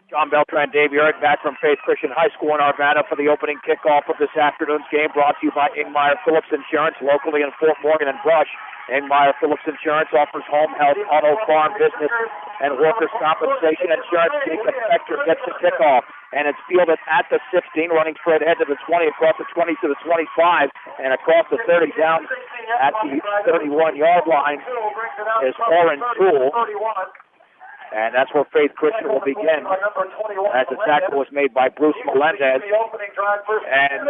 John Beltran, Dave Yard, back from Faith Christian High School in Arvada for the opening kickoff of this afternoon's game, brought to you by Ingmeyer Phillips Insurance, locally in Fort Morgan and Brush. Ingmeyer Phillips Insurance offers home, health, auto, farm, business, and workers' compensation insurance. Jacob Spector gets the kickoff, and it's fielded at the 16, running straight ahead to the 20, across the 20 to the 25, and across the 30 down at the 31-yard line is Oren Toole. And that's where Faith Christian will begin, as the tackle was made by Bruce Melendez. And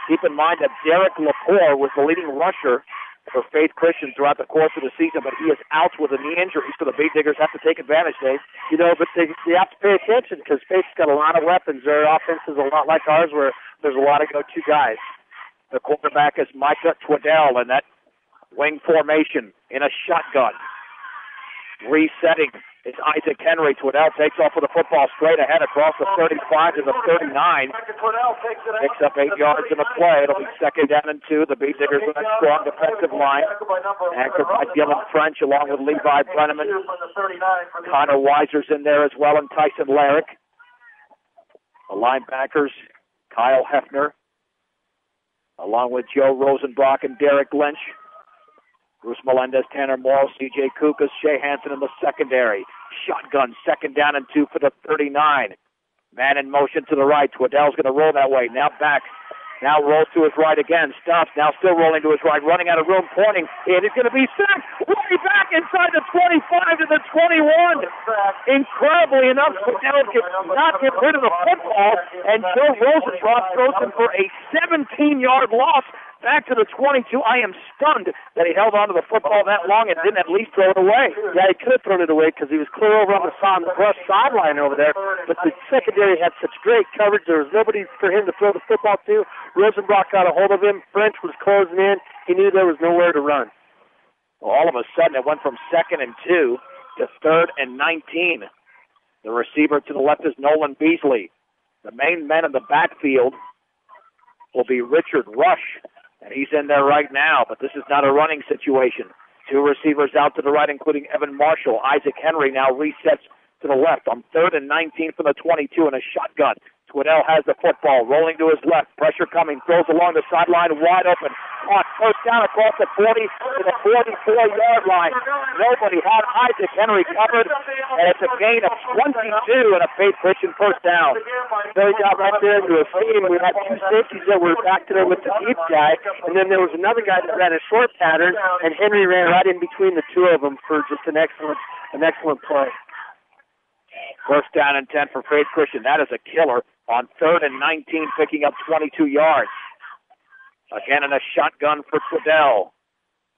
keep in mind that Derek Lepore was the leading rusher for Faith Christian throughout the course of the season, but he is out with a knee injury, so the Bee Diggers have to take advantage, Dave. You know, but they have to pay attention because Faith's got a lot of weapons. Their offense is a lot like ours, where there's a lot of go-to guys. The quarterback is Micah Twaddell in that wing formation in a shotgun. Resetting is Isaac Henry. Twaddell takes off with the football straight ahead across the 35 to the 39. Picks up 8 yards in the play. It'll be second down and 2. The Bee Diggers with a strong defensive line, anchored by Dylan French along with Levi Brenneman. Connor Weiser's in there as well, and Tyson Larrick. The linebackers, Kyle Hefner, along with Joe Rosenbrock and Derek Lynch. Bruce Melendez, Tanner Morrow, C.J. Kukas, Shea Hansen in the secondary. Shotgun, second down and 2 for the 39. Man in motion to the right. Twaddell's going to roll that way. Now back. Now rolls to his right again. Stops. Now still rolling to his right. Running out of room. Pointing. And it's going to be sacked. Way back inside the 25 to the 21. Incredibly enough, Twaddell cannot get rid of the football. And Joe Rosenbrock throws him for a 17-yard loss. Back to the 22. I am stunned that he held onto the football that long and didn't at least throw it away. Yeah, he could have thrown it away because he was clear over on the brush sideline over there. But the secondary had such great coverage. There was nobody for him to throw the football to. Rosenbrock got a hold of him. French was closing in. He knew there was nowhere to run. Well, all of a sudden, it went from 2nd and 2 to 3rd and 19. The receiver to the left is Nolan Beasley. The main man in the backfield will be Richard Rush. And he's in there right now, but this is not a running situation. 2 receivers out to the right, including Evan Marshall. Isaac Henry now resets to the left on 3rd and 19 from the 22 in a shotgun. Twaddell has the football, rolling to his left. Pressure coming, throws along the sideline, wide open. Caught, first down across the 40 to the 44-yard line. Nobody had Isaac Henry covered, and it's a gain of 22 and a Faith Christian first down. So he got right there into a seam. We had 2 safeties that were back there with the deep guy, and then there was another guy that ran a short pattern, and Henry ran right in between the 2 of them for just an excellent play. First down and 10 for Faith Christian. That is a killer on 3rd and 19, picking up 22 yards. Again in a shotgun for Twaddell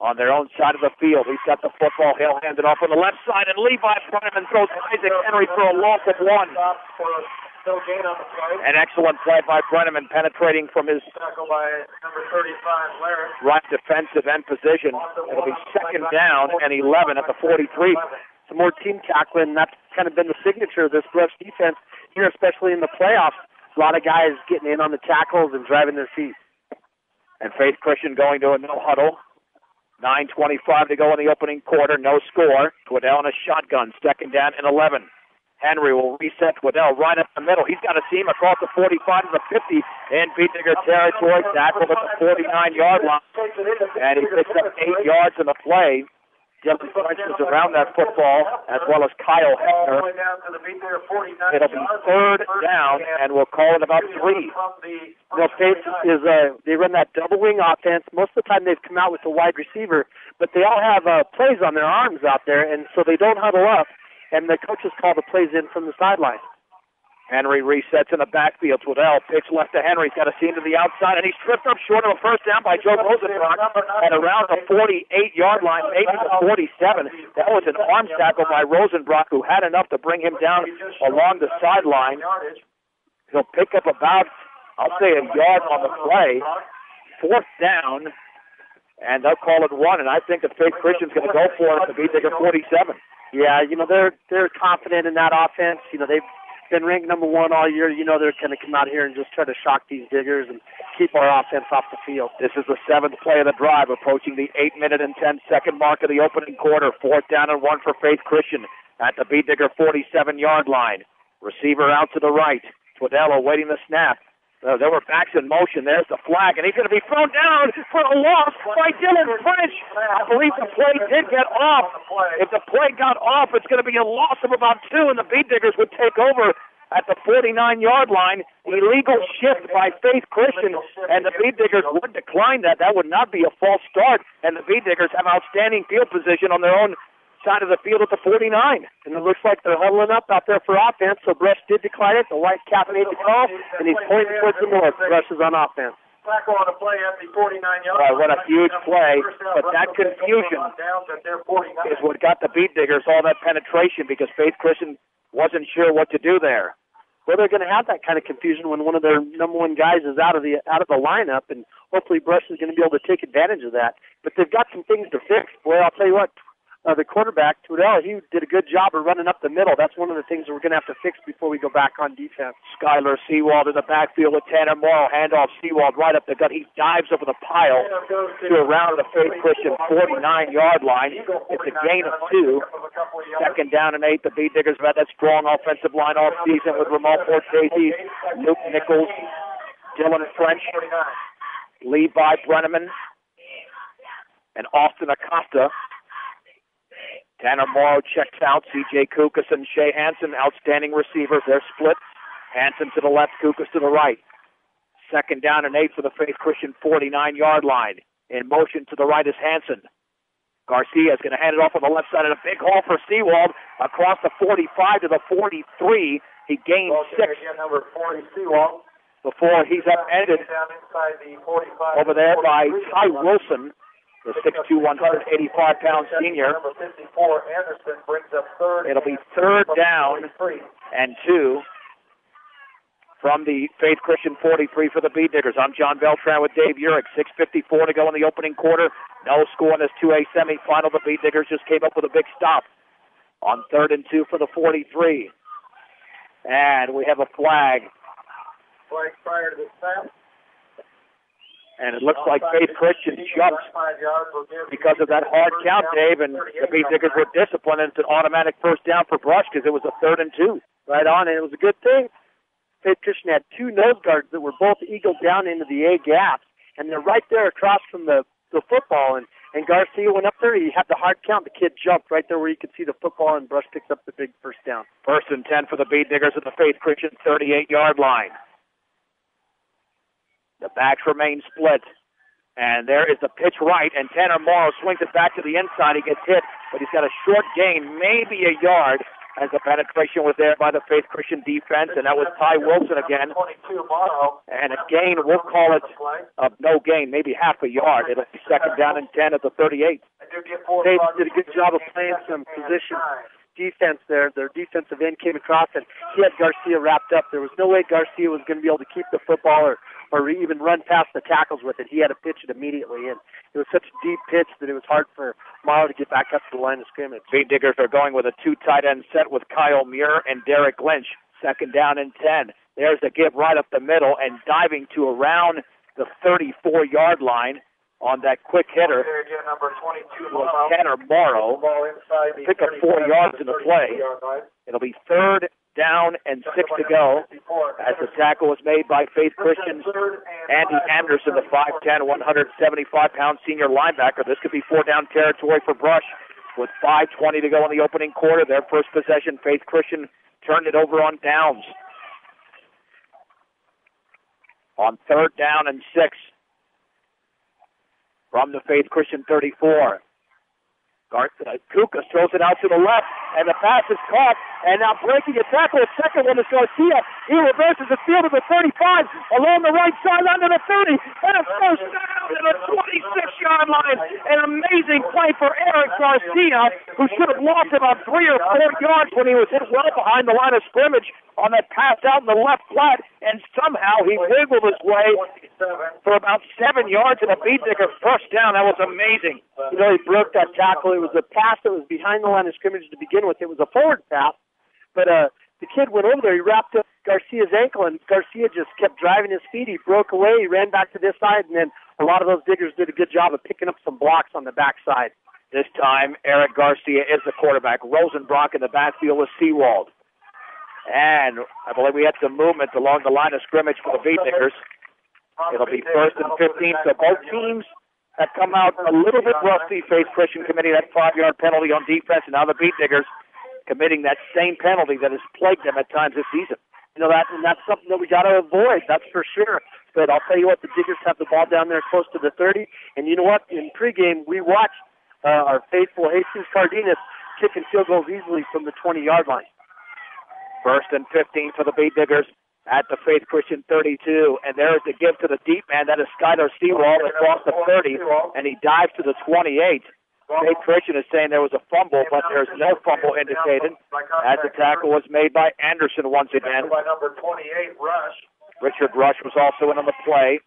on their own side of the field. He's got the football. He'll hand it off on the left side, and Levi Brenneman throws Isaac Henry for a loss of 1. An excellent play by Brenneman, penetrating from his right defensive end position. It'll be second down and 11 at the 43. Some more team tackling. That's kind of been the signature of this Brush defense here, especially in the playoffs. A lot of guys getting in on the tackles and driving their feet. And Faith Christian going to a no huddle. 9:25 to go in the opening quarter. No score. Twaddell in a shotgun. Second down and 11. Henry will reset Twaddell right up the middle. He's got a seam across the 45 to the 50 in Bee Digger territory. Tackled at the 49-yard line. And he picks up 8 yards in the play. Dylan French was around that football, as well as Kyle Hefner. It'll be 3rd down, and we'll call it about 3. You know, Faith is they run that double wing offense. Most of the time they've come out with a wide receiver, but they all have plays on their arms out there, and so they don't huddle up, and the coaches call the plays in from the sideline. Henry resets in the backfield. Twaddell pitch left to Henry. He's got a seam to the outside, and he's tripped up short of a first down by Joe Rosenbrock at around the 48-yard line, maybe the 47. That was an arm tackle by Rosenbrock, who had enough to bring him down along the sideline. He'll pick up about, I'll say, a yard on the play. 4th down, and they'll call it 1, and I think that Faith Christian's going to go for it to beat the 47. Yeah, you know, they're confident in that offense. You know, they've been ranked number 1 all year. You know they're going to come out here and just try to shock these Diggers and keep our offense off the field. This is the 7th play of the drive, approaching the 8-minute and 10-second mark of the opening quarter. 4th down and 1 for Faith Christian at the Bee Digger 47-yard line. Receiver out to the right. Twiddell awaiting the snap. There were backs in motion. There's the flag, and he's going to be thrown down for a loss by Dylan French. I believe the play did get off. If the play got off, it's going to be a loss of about 2, and the Bead Diggers would take over at the 49-yard line. Illegal shift by Faith Christian, and the Bead Diggers would decline that. That would not be a false start, and the Bead Diggers have outstanding field position on their own side of the field at the 49. And it looks like they're huddling up out there for offense, so Brush did decline it. The white cap made the call, and he's pointing towards the north. Brush is on offense. Tackle on a play at the 49-yard line. What a huge play, but that confusion is what got the Bead Diggers all that penetration because Faith Christian wasn't sure what to do there. Well, they're going to have that kind of confusion when one of their number one guys is out of the lineup, and hopefully Brush is going to be able to take advantage of that. But they've got some things to fix. Boy, I'll tell you what, the quarterback, Twiddell, he did a good job of running up the middle. That's one of the things that we're going to have to fix before we go back on defense. Skylar Seawald in the backfield with Tanner Morrow. Handoff, Seawald right up the gut. He dives over the pile to around the Faith Christian 49-yard line. It's a gain of 2. Second down and 8. The Bead Diggers have had that strong offensive line all season with Ramon Portese, Luke Nichols, Dylan French, Levi Brenneman, and Austin Acosta. Tanner Morrow checks out. C.J. Kukas and Shea Hansen, outstanding receivers. They're split. Hansen to the left, Kukas to the right. Second down and 8 for the Faith Christian 49-yard line. In motion to the right is Hansen. Garcia is going to hand it off on the left side of the big hole for Seawald. Across the 45 to the 43. He gained 6. Number 40, Seawald. Before he's upended over there by Ty Wilson, the 6'2", 185-pound senior. Number 54, Anderson, brings up third. It'll be third down and 2 from the Faith Christian 43 for the Bead Diggers. I'm John Beltran with Dave Urich. 6:54 to go in the opening quarter. No score in this 2A semifinal. The Bead Diggers just came up with a big stop on 3rd and 2 for the 43. And we have a flag. Flag prior to the snap. And it looks like Faith Christian jumped because of that hard count, Dave, and the Bead Diggers were disciplined. It's an automatic first down for Brush because it was a 3rd and 2. Right on, and it was a good thing. Faith Christian had 2 nose guards that were both eagled down into the A gaps, and they're right there across from the football. And Garcia went up there. He had the hard count. The kid jumped right there where you could see the football, and Brush picks up the big first down. 1st and 10 for the Bead Diggers at the Faith Christian 38-yard line. The backs remain split. And there is the pitch right, and Tanner Morrow swings it back to the inside. He gets hit, but he's got a short gain, maybe a yard, as the penetration was there by the Faith Christian defense, and that was Ty Wilson again. And a gain, we'll call it no gain, maybe half a yard. It'll be 2nd down and 10 at the 38. They did a good job of playing some position defense there. Their defensive end came across, and he had Garcia wrapped up. There was no way Garcia was going to be able to keep the football or even run past the tackles with it. He had to pitch it immediately in. It was such a deep pitch that it was hard for Morrow to get back up to the line of scrimmage. Bead Diggers are going with a 2 tight end set with Kyle Muir and Derek Lynch. 2nd down and 10. There's a give right up the middle and diving to around the 34-yard line on that quick hitter was Tanner Morrow. Pick up 4 yards in the play. It'll be 3rd down and 6 to go as the tackle was made by Faith Christian's Andy Anderson, the 5'10", 175-pound senior linebacker. This could be 4-down territory for Brush with 5:20 to go in the opening quarter. Their first possession, Faith Christian turned it over on downs. On 3rd down and 6 from the Faith Christian 34. Kukas throws it out to the left, and the pass is caught, and now breaking a tackle. The second one is Garcia. He reverses the field to the 35, along the right sideline to the 30, and a first down to the 26-yard line. An amazing play for Eric Garcia, who should have lost about 3 or 4 yards when he was hit well behind the line of scrimmage on that pass out in the left flat, and somehow he wiggled his way for about 7 yards and a Bead Digger first down. That was amazing. You know, he broke that tackle. It was a pass that was behind the line of scrimmage to begin with. It was a forward pass, but the kid went over there. He wrapped up Garcia's ankle, and Garcia just kept driving his feet. He broke away. He ran back to this side, and then a lot of those Diggers did a good job of picking up some blocks on the backside. This time, Eric Garcia is the quarterback. Rosenbrock in the backfield with Seawald. And I believe we had some movement along the line of scrimmage for the Beatnikkers. It'll be 1st and 15. So both teams have come out a little bit rusty. Faith Christian committing that 5-yard penalty on defense, and now the Beatnikkers committing that same penalty that has plagued them at times this season. You know, that's something that we got to avoid, that's for sure. But I'll tell you what, the Diggers have the ball down there close to the 30. And you know what? In pregame, we watched our faithful Jesus Cardenas kicking field goals easily from the 20-yard line. 1st and 15 for the Beatnikkers at the Faith Christian 32. And there's the give to the deep man. That is Skylar Seawald across the 30, and he dives to the 28. Faith Christian is saying there was a fumble, but there's no fumble indicated, as the tackle was made by Anderson once again. By number 28, Rush. Richard Rush was also in on the play.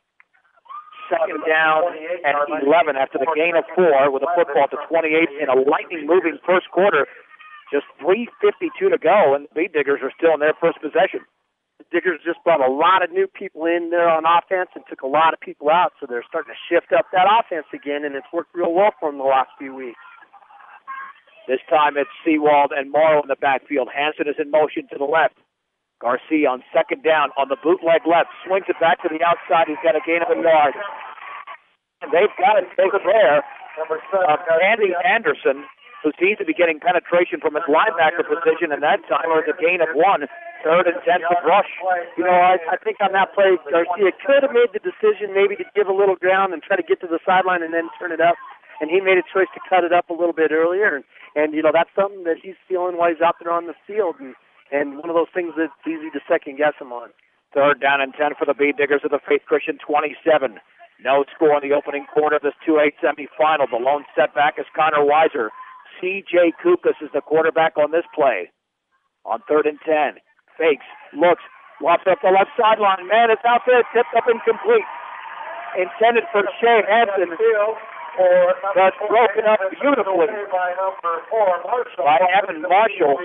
2nd down and 11 after the gain of 4 with a football to 28 in a lightning-moving first quarter. Just 3:52 to go, and the Beatnikkers are still in their first possession. The Diggers just brought a lot of new people in there on offense and took a lot of people out, so they're starting to shift up that offense again, and it's worked real well for them the last few weeks. This time it's Seawald and Morrow in the backfield. Hanson is in motion to the left. Garcia on 2nd down on the bootleg left. Swings it back to the outside. He's got a gain of a yard. And they've got it taken there. Andy Anderson, who seems to be getting penetration from his linebacker position, and that time it was a gain of 1. 3rd and 10 for Rush. You know, I think on that play, Garcia could have made the decision maybe to give a little ground and try to get to the sideline and then turn it up. And he made a choice to cut it up a little bit earlier. And you know, that's something that he's feeling while he's out there on the field. And one of those things that's easy to second-guess him on. 3rd down and 10 for the Beatnikkers of the Faith Christian 27. No score in the opening quarter of this 2-8 semifinal. The lone setback is Connor Weiser. C.J. Kukas is the quarterback on this play. On 3rd and 10. Fakes, looks, lofts up the left sideline. Man, it's out there, tipped up incomplete. Intended for Shea Hanson. That's broken up beautifully by Evan Marshall.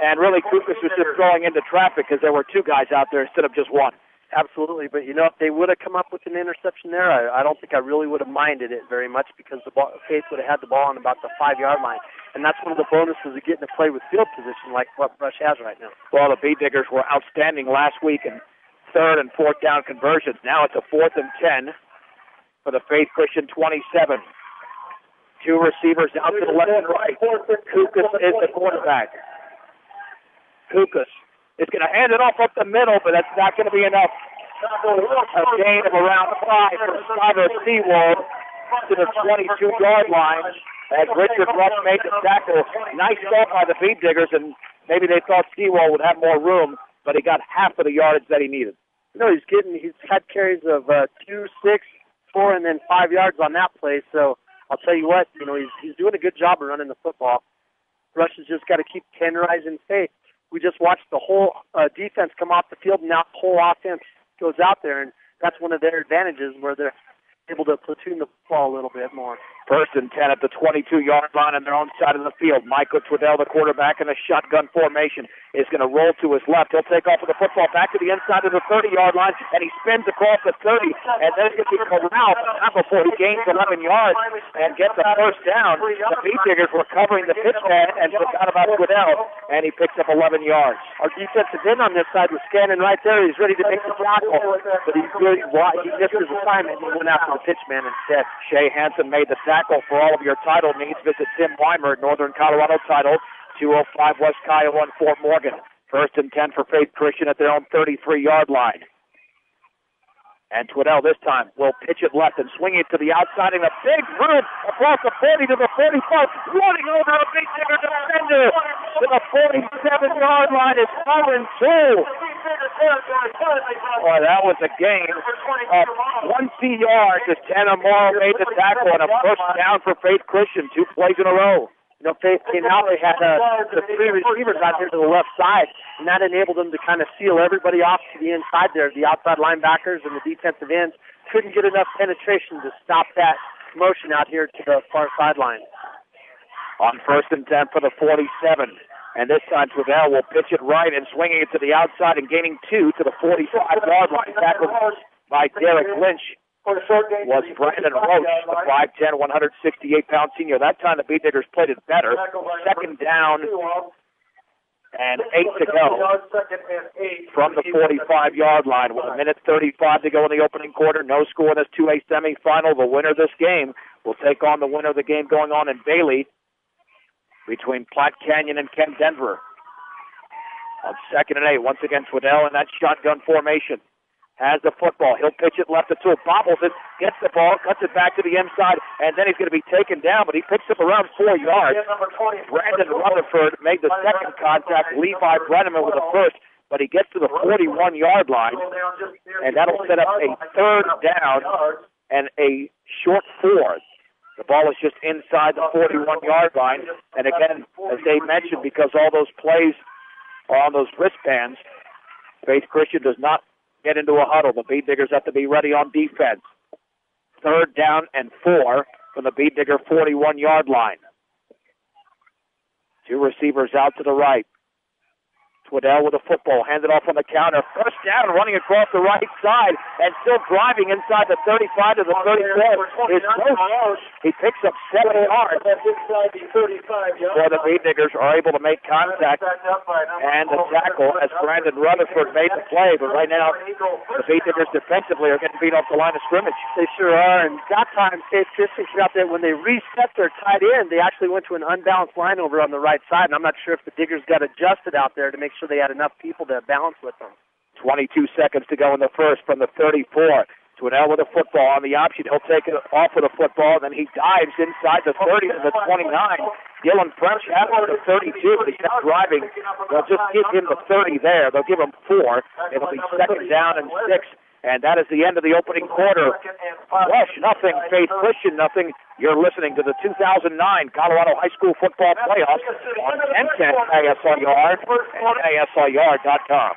And really, Kukas was just throwing into traffic because there were 2 guys out there instead of just 1. Absolutely, but you know, if they would have come up with an interception there, I don't think I really would have minded it very much because the Faith would have had the ball on about the 5-yard line. And that's one of the bonuses of getting to play with field position like what Rush has right now. Well, the Beatnikkers were outstanding last week in 3rd and 4th down conversions. Now it's a 4th and 10 for the Faith Christian 27. 2 receivers out to the left and right. Kukas is the quarterback. Kukas is going to hand it off up the middle, but that's not going to be enough. A gain of around 5 for Skylar Seawald to the 22-yard line as Richard Rush made the tackle. Nice stop by the Beatnikkers, and maybe they thought Seawald would have more room, but he got half of the yardage that he needed. You know, he's had carries of 2, 6, 4, and then 5 yards on that play, so I'll tell you what, you know, he's doing a good job of running the football. Rush has just got to keep tenderizing Faith. We just watched the whole defense come off the field, and now the whole offense goes out there, and that's one of their advantages where they're able to platoon the ball a little bit more. 1st and 10 at the 22-yard line on their own side of the field. Michael Twiddell, the quarterback in a shotgun formation, is going to roll to his left. He'll take off with the football back to the inside of the 30-yard line, and he spins across the 30, and then gets corralled not before he gains 11 yards and gets a 1st down. The Beatnikkers were covering the pitch man and forgot about Twiddell, and he picks up 11 yards. Our defensive end on this side was scanning right there. He's ready to make the tackle, but he missed his assignment and he went after the pitch man instead. Shea Hanson made the tackle. For all of your title needs, visit Tim Weimer at Northern Colorado Title, 205 West Kiowa in Fort Morgan. 1st and 10 for Faith Christian at their own 33-yard line. And Twiddell this time will pitch it left and swing it to the outside in a big run across the 40 to the 45, running over a Beatnikker defender to the 47-yard line. It's 4-2. Boy, that was a gain of 20 yards as Tanner Morrow made the tackle and a first down for Faith Christian, 2 plays in a row. You know, Faith came out, they had the 3 receivers out here to the left side, and that enabled them to kind of seal everybody off to the inside there. The outside linebackers and the defensive ends couldn't get enough penetration to stop that motion out here to the far sideline. On 1st and 10 for the 47. And this time Twiddell will pitch it right and swinging it to the outside and gaining 2 to the 45-yard line. Tackled by Derek Lynch was Brandon Roach, the 5'10", 168-pound senior. That time the Beatnikkers played it better. 2nd down and 8 to go Second and 8 from the 45-yard line. With 1:35 to go in the opening quarter, no score in this 2A semifinal. The winner of this game will take on the winner of the game going on in Bailey between Platte Canyon and Ken Denver. On 2nd and 8, once again, Twiddell in that shotgun formation. Has the football. He'll pitch it left to two. Bobbles it, gets the ball, cuts it back to the inside, and then he's going to be taken down, but he picks up around 4 yards. Brandon Rutherford made the second contact. Levi Brenneman with the first, but he gets to the 41-yard line, and that'll set up a 3rd down and a short 4. The ball is just inside the 41-yard line, and again, as Dave mentioned, because all those plays are on those wristbands, Faith Christian does not get into a huddle. The Bead Diggers have to be ready on defense. 3rd down and 4 from the Bead Digger 41-yard line. 2 receivers out to the right. Twiddell with the football, handed off on the counter. 1st down, running across the right side, and still driving inside the 35 to the 34. His coach, he picks up 7 yards. Where the Bead Diggers are able to make contact and the tackle as Brandon Rutherford made the play. But right now, the Bead Diggers defensively are getting beat off the line of scrimmage. They sure are, and that time, Faith Christian out there, when they reset their tight end, they actually went to an unbalanced line over on the right side, and I'm not sure if the Diggers got adjusted out there to make sure they had enough people to balance with them. 22 seconds to go in the first from the 34. Twiddell with the football on the option. He'll take it off with the football, then he dives inside the 30 to the 29. Dylan French has the 32, but he kept driving. They'll just give him the 30 there. They'll give him 4. It'll be 2nd down and 6. And that is the end of the opening quarter. Rush nothing, Faith Christian nothing. You're listening to the 2009 Colorado High School Football Playoffs on 1010 KSLR and KSLR.com.